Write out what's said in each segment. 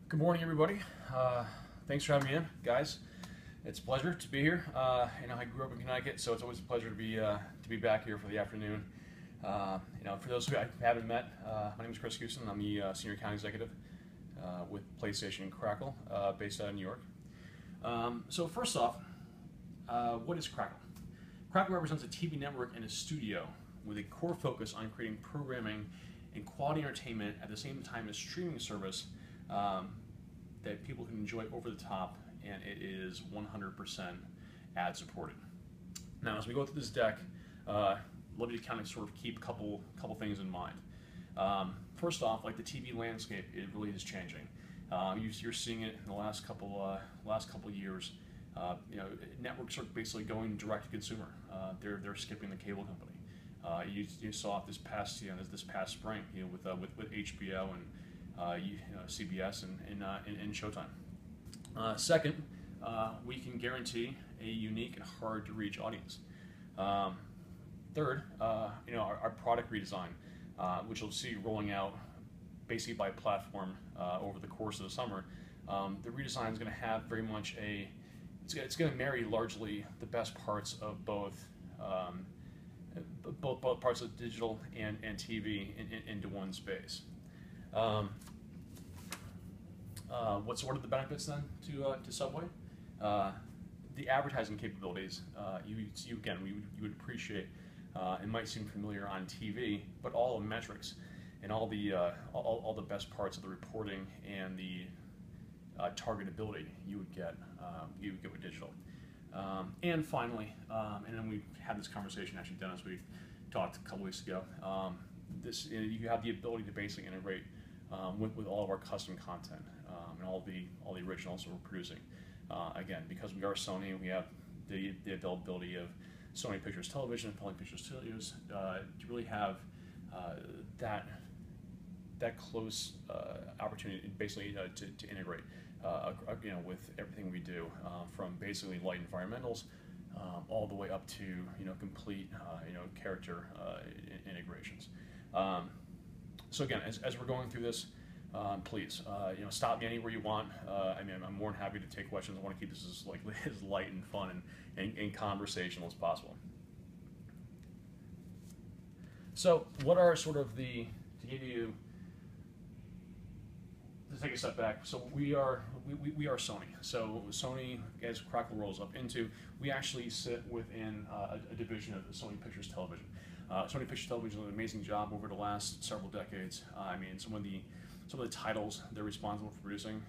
Good morning, everybody. Thanks for having me in, guys. It's a pleasure to be here. I grew up in Connecticut, so it's always a pleasure to be back here for the afternoon. For those who I haven't met, my name is Chris Houston. I'm the senior account executive with PlayStation and Crackle, based out of New York. So first off, what is Crackle? Crackle represents a TV network and a studio with a core focus on creating programming and quality entertainment at the same time as streaming service that people can enjoy over the top, and it is 100% ad supported. Now, as we go through this deck, let me kind of sort of keep a couple things in mind. First off, like the TV landscape, it really is changing. You're seeing it in the last couple years. Networks are basically going direct to consumer. They're skipping the cable company. You saw it this past spring, with HBO and CBS and Showtime. Second, we can guarantee a unique and hard to reach audience. Third, our product redesign, which you'll see rolling out basically by platform over the course of the summer. The redesign is going to have very much it's going to marry largely the best parts of both parts of digital and TV into one space. What are the benefits then to Subway? The advertising capabilities. You would appreciate and might seem familiar on TV, but all the metrics and all the best parts of the reporting and the targetability you would get with digital. And finally, and then we had this conversation, actually, Dennis, we talked a couple weeks ago. You have the ability to basically integrate with all of our custom content and all the originals that we're producing. Again, because we are Sony, we have the availability of Sony Pictures Television and Poly Pictures Studios to really have that close opportunity, basically to integrate with everything we do, from basically light environmentals all the way up to complete character integrations. So again, as we're going through this, please stop me anywhere you want. I'm more than happy to take questions. I want to keep this as light and fun and conversational as possible. So what are sort of to take a step back, so we are Sony. So Sony, as Crackle rolls up into, we actually sit within a division of Sony Pictures Television. Sony Pictures Television did an amazing job over the last several decades. Some of the titles they're responsible for producing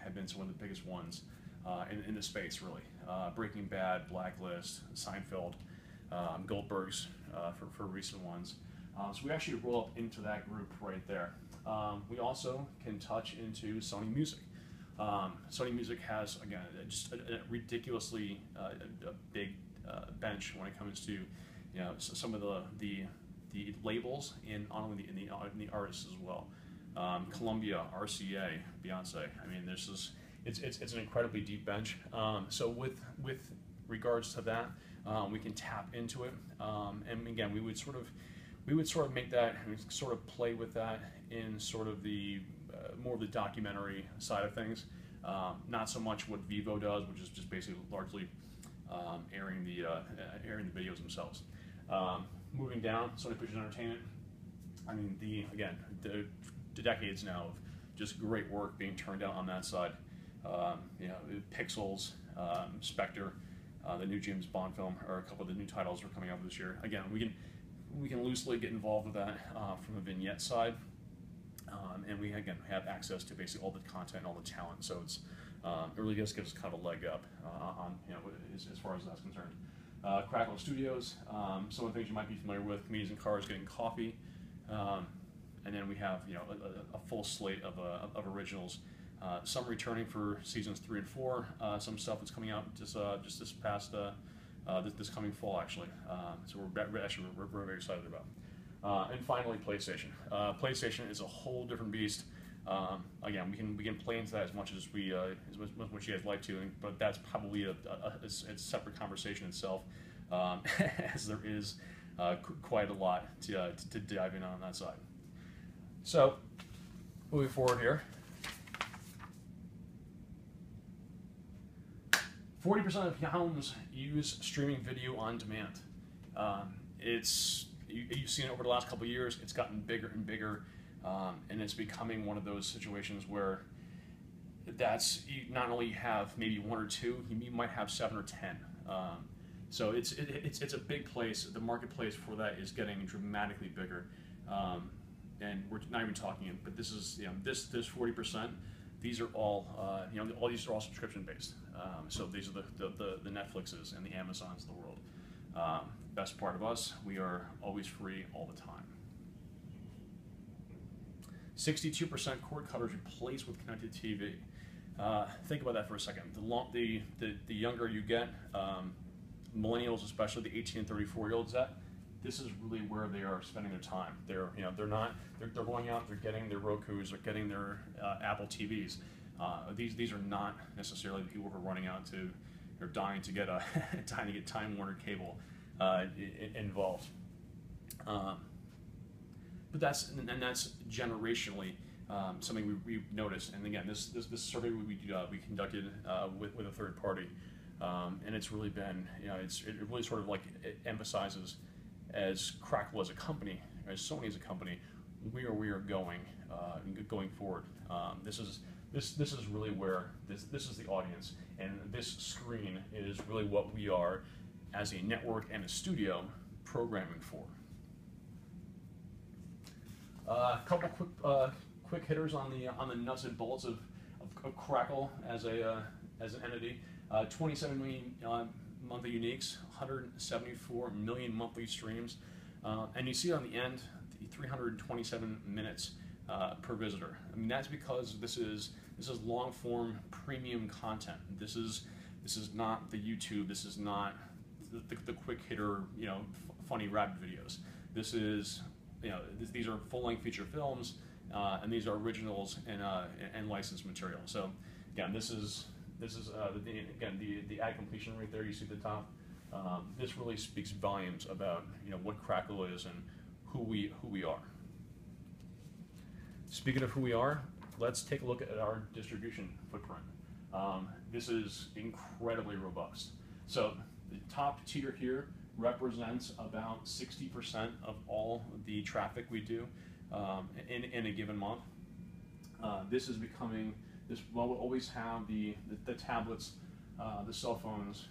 have been some of the biggest ones in the space, really. Breaking Bad, Blacklist, Seinfeld, Goldberg's for recent ones. So we actually roll up into that group right there. We also can touch into Sony Music. Sony Music has, again, just a ridiculously big bench when it comes to some of the labels and not only in the artists as well. Columbia, RCA, Beyonce. It's an incredibly deep bench. So with regards to that, we can tap into it, and again, we would sort of make that, and sort of play with that in sort of the more of the documentary side of things. Not so much what Vivo does, which is just basically largely airing the videos themselves. Moving down, Sony Pictures Entertainment. The decades now of just great work being turned out on that side. Pixels, Spectre, the new James Bond film, or a couple of the new titles are coming out this year. Again, we can loosely get involved with that from a vignette side, and we again have access to basically all the content and all the talent. So it really gives us kind of a leg up on as far as that's concerned. Crackle Studios, some of the things you might be familiar with: Comedians in Cars, Getting Coffee, and then we have a full slate of originals. Some returning for seasons 3 and 4. Some stuff that's coming out just this past this coming fall, actually. So we're very excited about. And finally, PlayStation. PlayStation is a whole different beast. Again, we can play into that as much as you guys like to, but that's probably a separate conversation itself, as there is quite a lot to dive in on that side. So, moving forward here, 40% of homes use streaming video on demand. You've seen it over the last couple of years. It's gotten bigger and bigger, and it's becoming one of those situations where you not only have maybe one or two, you might have 7 or 10. So it's a big place. The marketplace for that is getting dramatically bigger, and we're not even talking. But this is this 40%. These are all all these are all subscription based. So these are the Netflixes and the Amazons of the world. Best part of us, we are always free all the time. 62% cord cutters replaced with connected TV. Think about that for a second. The younger you get, millennials especially, the 18 and 34-year-olds, this is really where they are spending their time. They're going out, they're getting their Rokus, they're getting their Apple TVs. These are not necessarily the people who are running out to, or dying to get Time Warner cable involved. But that's generationally something we've noticed. And again, this survey we conducted with a third party, and it's really been it really sort of like it emphasizes, as Crackle as a company, as Sony as a company, where we are going forward. This is really where this is the audience, and this screen is really what we are as a network and a studio programming for. A couple quick hitters on the nuts and bolts of Crackle as an entity. 27 million monthly uniques, 174 million monthly streams, and you see on the end the 327 minutes per visitor. I mean, that's because this is long form premium content. This is not the YouTube. This is not the quick hitter funny rabbit videos. This is these are full length feature films, and these are originals and licensed material. So again, this is the ad completion right there. You see at the top. This really speaks volumes about what Crackle is and who we are. Speaking of who we are, let's take a look at our distribution footprint. This is incredibly robust. So the top tier here represents about 60% of all the traffic we do in a given month. This is becoming we'll always have the tablets, the cell phones,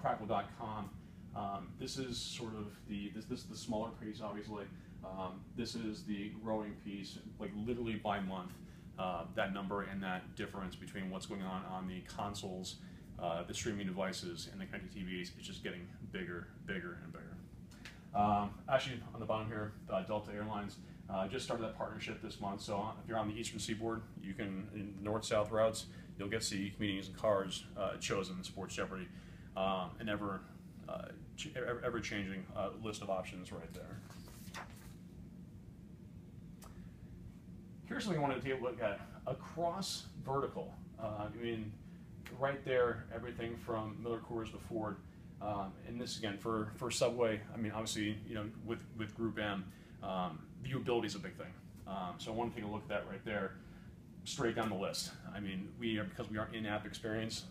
Crackle.com. This is sort of the smaller piece, obviously. This is the growing piece, like literally by month. That number and that difference between what's going on the consoles, the streaming devices, and the connected TVs is just getting bigger and bigger. Actually, on the bottom here, Delta Airlines just started that partnership this month. So if you're on the Eastern Seaboard, you can, in north-south routes, you'll get to see meetings and cars chosen in Sports Jeopardy, an ever-changing list of options right there. Here's something I wanted to take a look at. Across vertical, I mean, right there, everything from Miller Coors to Ford. And this again for Subway. I mean, obviously, with Group M, viewability is a big thing. So I want to take a look at that right there, straight down the list. I mean, because we are in-app experience.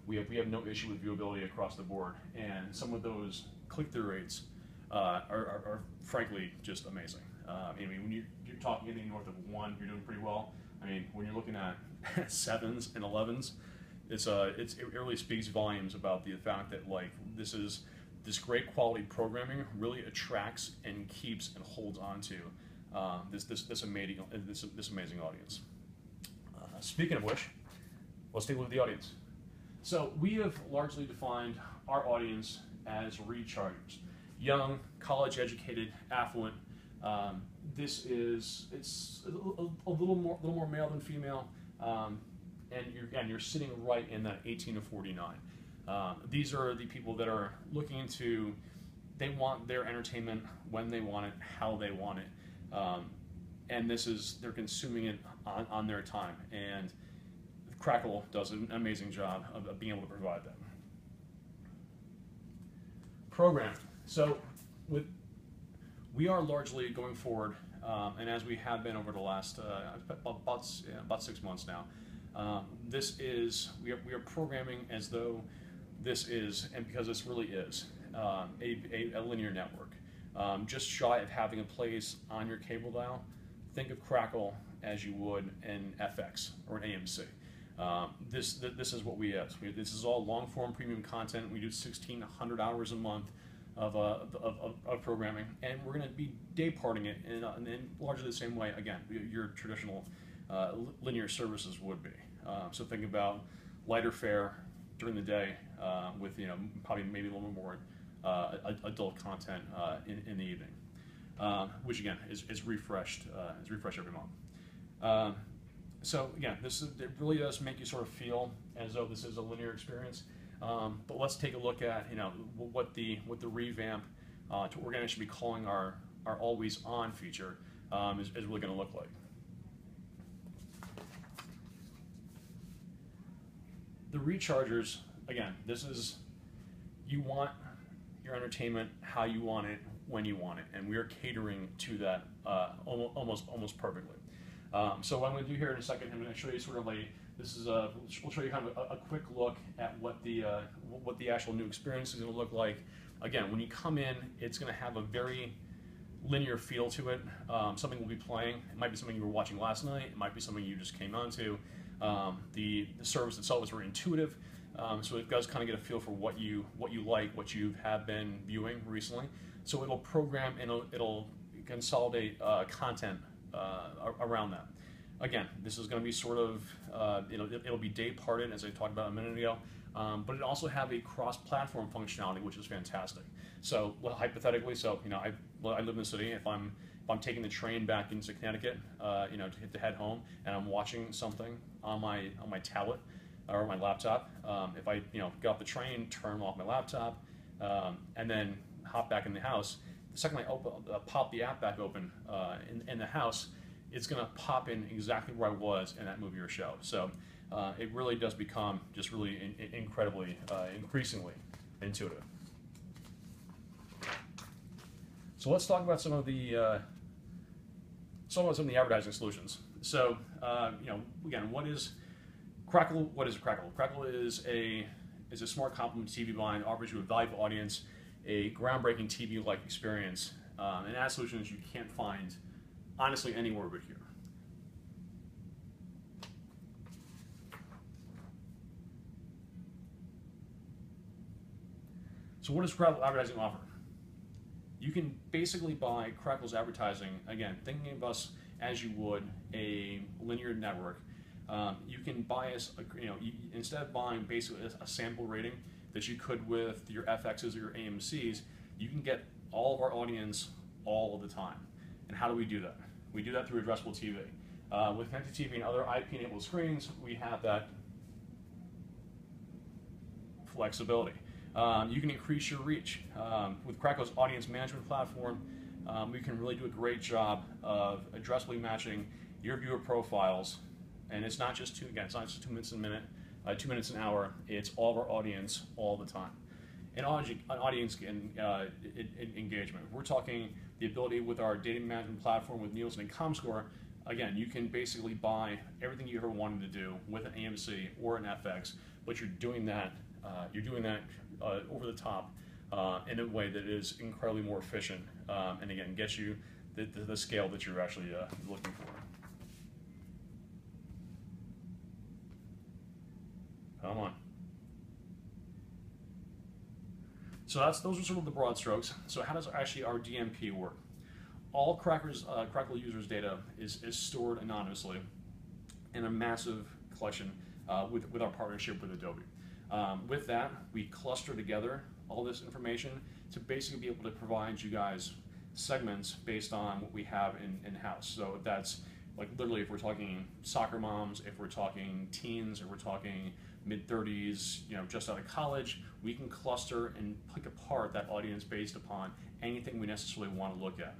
We have no issue with viewability across the board, and some of those click-through rates are frankly just amazing. I mean, when you're talking anything north of 1, you're doing pretty well. I mean, when you're looking at 7s and 11s, it really speaks volumes about the fact that this great quality programming really attracts and keeps and holds on to this amazing audience. Speaking of which, let's take a look at the audience. So we have largely defined our audience as rechargers, young, college-educated, affluent. It's a little more male than female, and you're sitting right in that 18 to 49. These are the people that are looking to, they want their entertainment when they want it, how they want it, and they're consuming it on their time, and Crackle does an amazing job of being able to provide that. Program. So we are largely going forward, and as we have been over the last about 6 months now, We are programming as though this is, and because this really is, a linear network. Just shy of having a place on your cable dial, think of Crackle as you would an FX or an AMC. This is what we is. This is all long form premium content. We do 1,600 hours a month of programming, and we're going to be day parting it in largely the same way, again, your traditional linear services would be. So think about lighter fare during the day with probably maybe a little bit more adult content in the evening, which again is refreshed every month. So again, it really does make you sort of feel as though this is a linear experience. But let's take a look at what the revamp to what we're going to actually be calling our always on feature is really going to look like. The rechargers, again, this is, you want your entertainment how you want it when you want it, and we are catering to that almost perfectly. So what I'm going to do here in a second, I'm going to show you sort of we'll show you kind of a quick look at what the actual new experience is going to look like. Again, when you come in, it's going to have a very linear feel to it. Something will be playing. It might be something you were watching last night. It might be something you just came onto. The service itself is very intuitive, so it does kind of get a feel for what you like, what you have been viewing recently. So it'll program and it'll consolidate content around that. Again, this is going to be sort of it'll be day parted, as I talked about a minute ago, but it also have a cross-platform functionality, which is fantastic. So hypothetically, I live in the city. If I'm taking the train back into Connecticut, to head home, and I'm watching something on my tablet or my laptop, if I get off the train, turn off my laptop, and then hop back in the house, the second I pop the app back open in the house, it's going to pop in exactly where I was in that movie or show. So it really does become just really incredibly, increasingly intuitive. So let's talk about some of the advertising solutions. So again, what is Crackle? What is Crackle? Crackle is a smart complement TV buying, offers you a valuable audience, a groundbreaking TV-like experience, and ad solutions you can't find honestly anywhere but here. So what does Crackle advertising offer? You can basically buy Crackle's advertising, again, thinking of us as you would a linear network. You can buy us, instead of buying basically a sample rating that you could with your FXs or your AMCs, you can get all of our audience all of the time. And how do we do that? We do that through addressable TV. With connected TV and other IP-enabled screens, we have that flexibility. You can increase your reach. With Crackle's audience management platform, we can really do a great job of addressably matching your viewer profiles. And it's not just 2 minutes a minute, 2 minutes an hour. It's all of our audience all the time. And audience engagement. We're talking the ability with our data management platform with Nielsen and Comscore. Again, you can basically buy everything you ever wanted to do with an AMC or an FX, but you're doing that over the top in a way that is incredibly more efficient, and again gets you the scale that you're actually looking for. Come on. So those are sort of the broad strokes. So how does actually our DMP work? All Crackle users' data is stored anonymously in a massive collection with our partnership with Adobe. With that, we cluster together all this information to basically be able to provide you guys segments based on what we have in-house. So if that's like literally if we're talking soccer moms, if we're talking teens, or we're talking mid-30s, just out of college, we can cluster and pick apart that audience based upon anything we necessarily want to look at.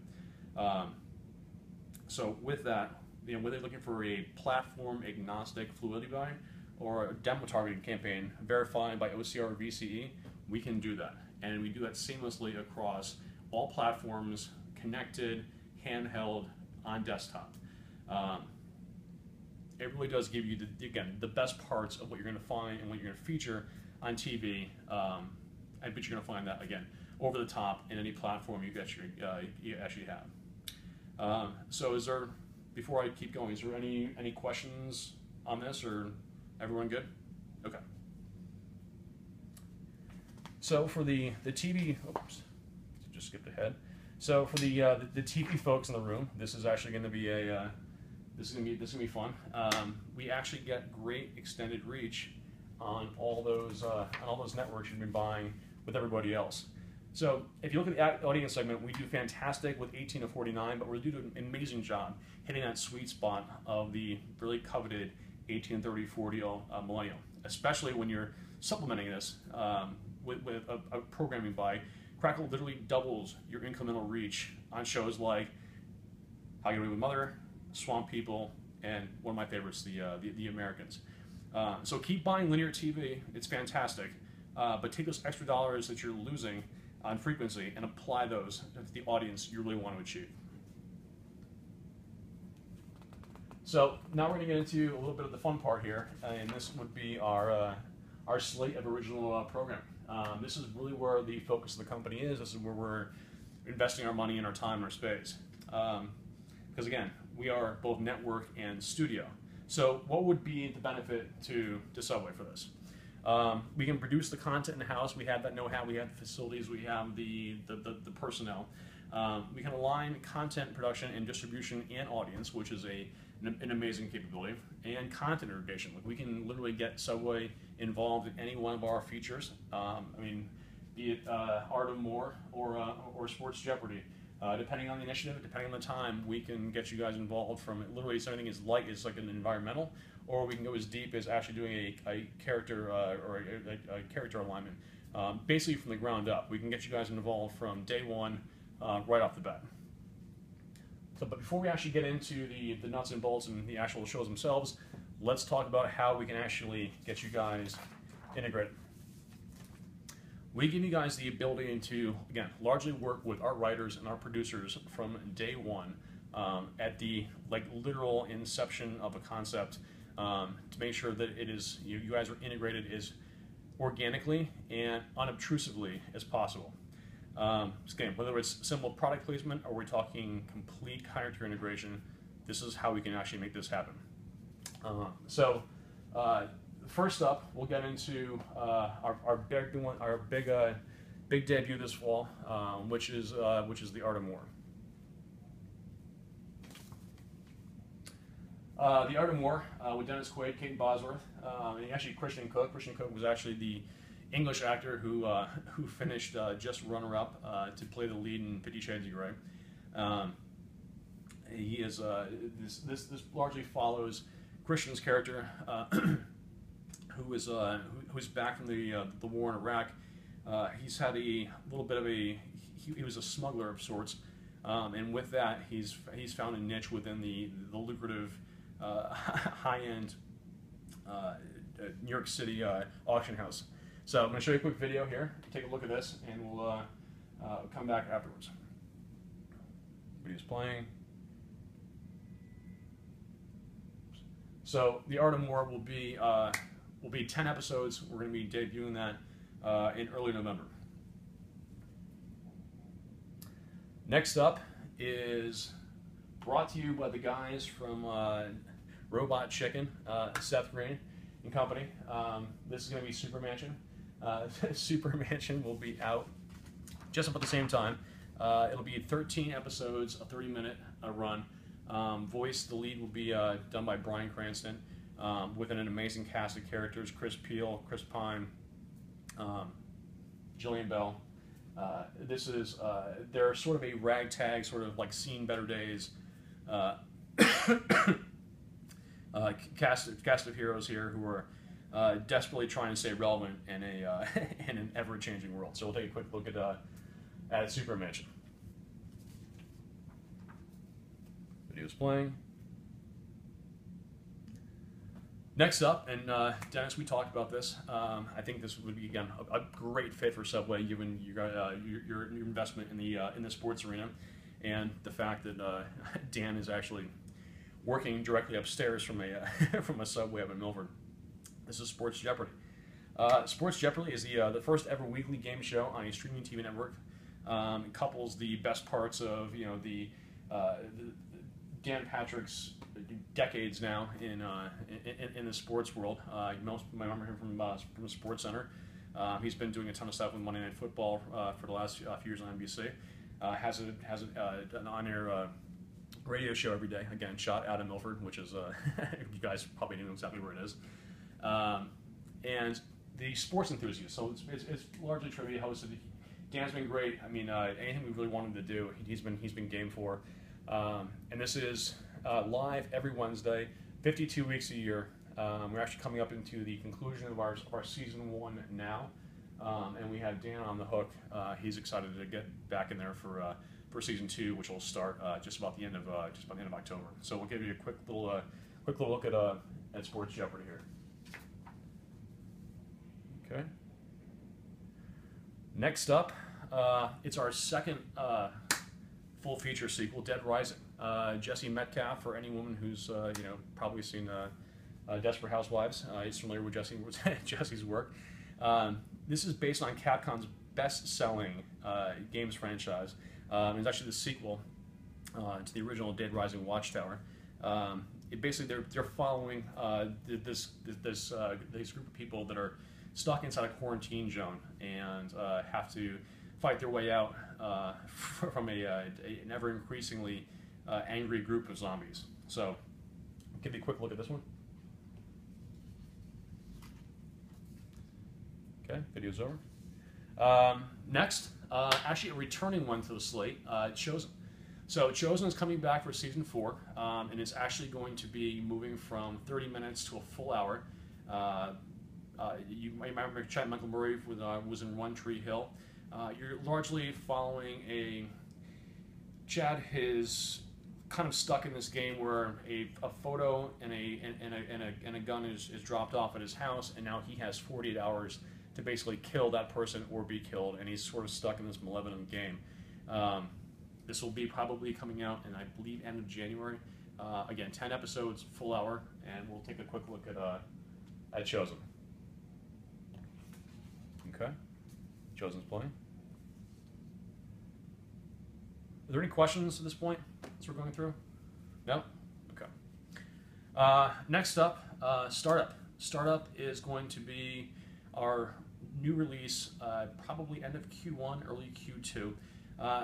So with that, whether you're looking for a platform agnostic fluidity buy or a demo targeting campaign verified by OCR or VCE, we can do that. And we do that seamlessly across all platforms, connected, handheld, on desktop. it really does give you, again, the best parts of what you're going to find and what you're going to feature on TV. I bet you're going to find that, again, over the top in any platform you actually have. So is there, before I keep going, is there any questions on this, or everyone good? Okay. So for the TV, oops, just skipped ahead. So for the TV folks in the room, this is actually going to be this is gonna be fun. We actually get great extended reach on all those networks you've been buying with everybody else. So if you look at the audience segment, we do fantastic with 18 to 49, but we're doing an amazing job hitting that sweet spot of the really coveted 18, 30, 40 millennial, especially when you're supplementing this with a programming buy. Crackle literally doubles your incremental reach on shows like How to Get Away with Mother, Swamp People, and one of my favorites, the Americans. So keep buying linear TV; it's fantastic. But take those extra dollars that you're losing on frequency and apply those to the audience you really want to achieve. So now we're going to get into a little bit of the fun part here, and this would be our slate of original programming. This is really where the focus of the company is. This is where we're investing our money and our time and our space. Because again, we are both network and studio. So what would be the benefit to Subway for this? We can produce the content in-house. We have that know-how. We have the facilities. We have the personnel. We can align content production and distribution and audience, which is an amazing capability, and content integration. Like, we can literally get Subway involved in any one of our features. I mean, be it Art of More or Sports Jeopardy. Depending on the initiative, depending on the time, we can get you guys involved from literally something as light as like an environmental, or we can go as deep as actually doing a character or a character alignment, basically from the ground up. We can get you guys involved from day one, right off the bat. So, but before we actually get into the nuts and bolts and the actual shows themselves, let's talk about how we can actually get you guys integrated. We give you guys the ability to, again, largely work with our writers and our producers from day one, at the literal inception of a concept, to make sure that it is you guys are integrated as organically and unobtrusively as possible. Again, whether it's simple product placement or we're talking complete character integration, this is how we can actually make this happen. First up, we'll get into our big debut this fall, which is the Art of More. The Art of More with Dennis Quaid, Kate Bosworth, and actually Christian Cook. Christian Cook was actually the English actor who finished just runner-up to play the lead in 50 Shades of Grey. He is this largely follows Christian's character, who's back from the war in Iraq. He's had a little bit of he was a smuggler of sorts, and with that he's found a niche within the lucrative high-end New York City auction house. So I'm going to show you a quick video here. Take a look at this, and we'll come back afterwards. Video's playing. So the Art of More will be 10 episodes. We're going to be debuting that in early November. Next up is brought to you by the guys from Robot Chicken, Seth Green and company. This is going to be Super Mansion. Super Mansion will be out just about the same time. It'll be 13 episodes, a 30-minute run. The lead will be done by Bryan Cranston, with an amazing cast of characters: Chris Peel, Chris Pine, Jillian Bell. They're sort of a ragtag, sort of like Seen Better Days cast of heroes here who are desperately trying to stay relevant in in an ever-changing world. So we'll take a quick look at Super Mansion. Video's playing. Next up, and Dennis, we talked about this. I think this would be, again, a great fit for Subway, given your investment in the sports arena, and the fact that Dan is actually working directly upstairs from a from a subway up in Milford. This is Sports Jeopardy. Sports Jeopardy is the first ever weekly game show on a streaming TV network. It couples the best parts of the Dan Patrick's decades now in the sports world. Most might remember him from the Sports Center. He's been doing a ton of stuff with Monday Night Football for the last few years on NBC. Has an on-air radio show every day. Again, shot out in Milford, which is you guys probably know exactly where it is. And the Sports Enthusiast. So it's largely trivia hosted. Dan's been great. I mean, anything we really wanted to do, he's been game for. And this is live every Wednesday, 52 weeks a year. We're actually coming up into the conclusion of our season 1 now, and we have Dan on the hook. He's excited to get back in there for season 2, which will start just about the end of October. So we'll give you a quick little look at Sports Jeopardy here. Okay. Next up, it's our second full feature sequel, Dead Rising. Jesse Metcalf, for any woman who's probably seen Desperate Housewives, is familiar with Jesse's work. This is based on Capcom's best-selling games franchise. It's actually the sequel to the original Dead Rising Watchtower. Basically they're following this group of people that are stuck inside a quarantine zone and have to fight their way out from an ever increasingly angry group of zombies. So, give you a quick look at this one. Okay, video's over. Next, actually a returning one to the slate, Chosen. So Chosen is coming back for season 4, and it's actually going to be moving from 30 minutes to a full hour. You might remember Chad Michael Murray was in One Tree Hill. You're largely following Chad is kind of stuck in this game where a photo and a gun is dropped off at his house, and now he has 48 hours to basically kill that person or be killed, and he's sort of stuck in this malevolent game. This will be probably coming out in, I believe, end of January. Again, 10 episodes, full hour, and we'll take a quick look at Chosen. Okay, Chosen's playing. Are there any questions at this point as we're going through? No? Okay. Next up, Startup. Startup is going to be our new release, probably end of Q1, early Q2.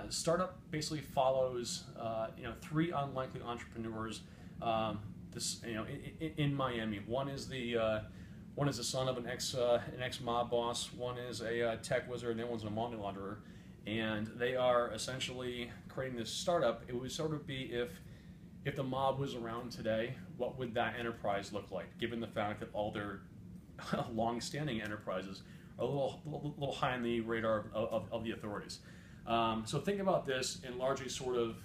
Startup basically follows 3 unlikely entrepreneurs in Miami. One is the son of an ex mob boss. One is a tech wizard, and the other one's a money launderer. And they are essentially creating this startup. It would sort of be if the mob was around today, what would that enterprise look like? Given the fact that all their long-standing enterprises are a little high on the radar of the authorities. So think about this in largely sort of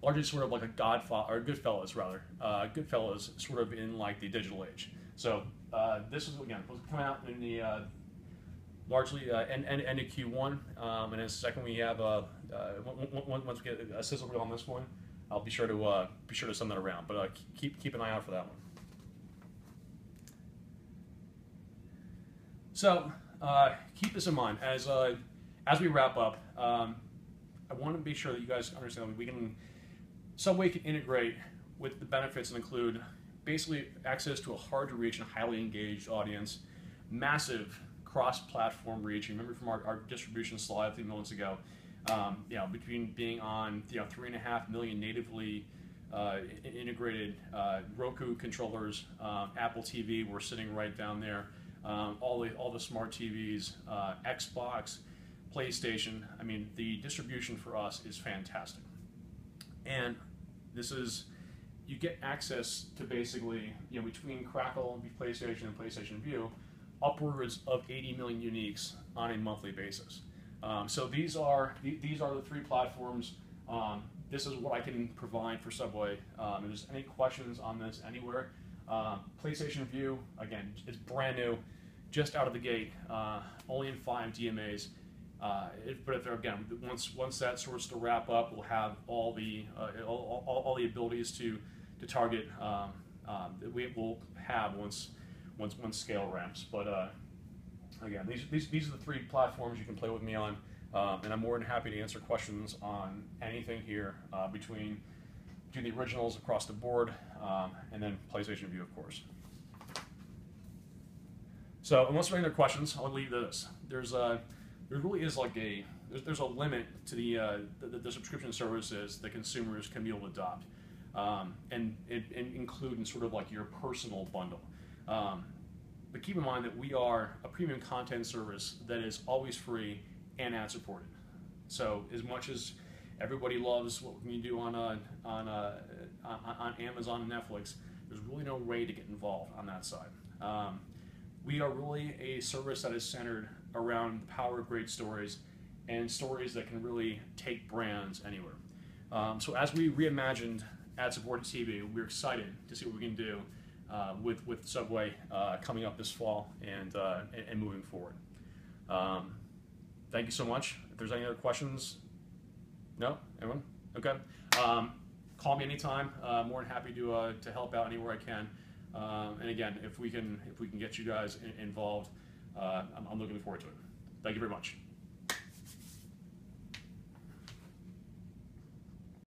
like a Godfather or Goodfellas rather. Goodfellas sort of in like the digital age. So this is again coming out in the largely end of Q1, and then second we have once we get a sizzle reel on this one, I'll be sure to send that around. But keep an eye out for that one. So keep this in mind as we wrap up. I want to be sure that you guys understand that Subway can integrate with the benefits that include basically access to a hard-to-reach and highly engaged audience, massive cross-platform reach. You remember from our distribution slide a few moments ago, between being on 3.5 million natively integrated Roku controllers, Apple TV, we're sitting right down there, all the smart TVs, Xbox, PlayStation. I mean, the distribution for us is fantastic. And this is, you get access to basically, between Crackle, PlayStation, and PlayStation Vue, upwards of 80 million uniques on a monthly basis. So these are the 3 platforms. This is what I can provide for Subway. If there's any questions on this anywhere, PlayStation Vue, again, it's brand new, just out of the gate, only in 5 DMAs. But if there, again, once that starts to wrap up, we'll have all the abilities to target that we will have once scale ramps. But again, these are the 3 platforms you can play with me on, and I'm more than happy to answer questions on anything here between the originals across the board, and then PlayStation Vue, of course. So unless there are any other questions, I'll leave this. There really is like there's a limit to the subscription services that consumers can be able to adopt, and include in sort of like your personal bundle. But keep in mind that we are a premium content service that is always free and ad supported. So as much as everybody loves what we can do on Amazon and Netflix, there's really no way to get involved on that side. We are really a service that is centered around the power of great stories and stories that can really take brands anywhere. So as we reimagined ad-supported TV, we're excited to see what we can do with Subway coming up this fall and moving forward. Thank you so much. If there's any other questions, no? Anyone? Okay. Call me anytime. More than happy to help out anywhere I can. And again, if we can get you guys involved, I'm looking forward to it. Thank you very much.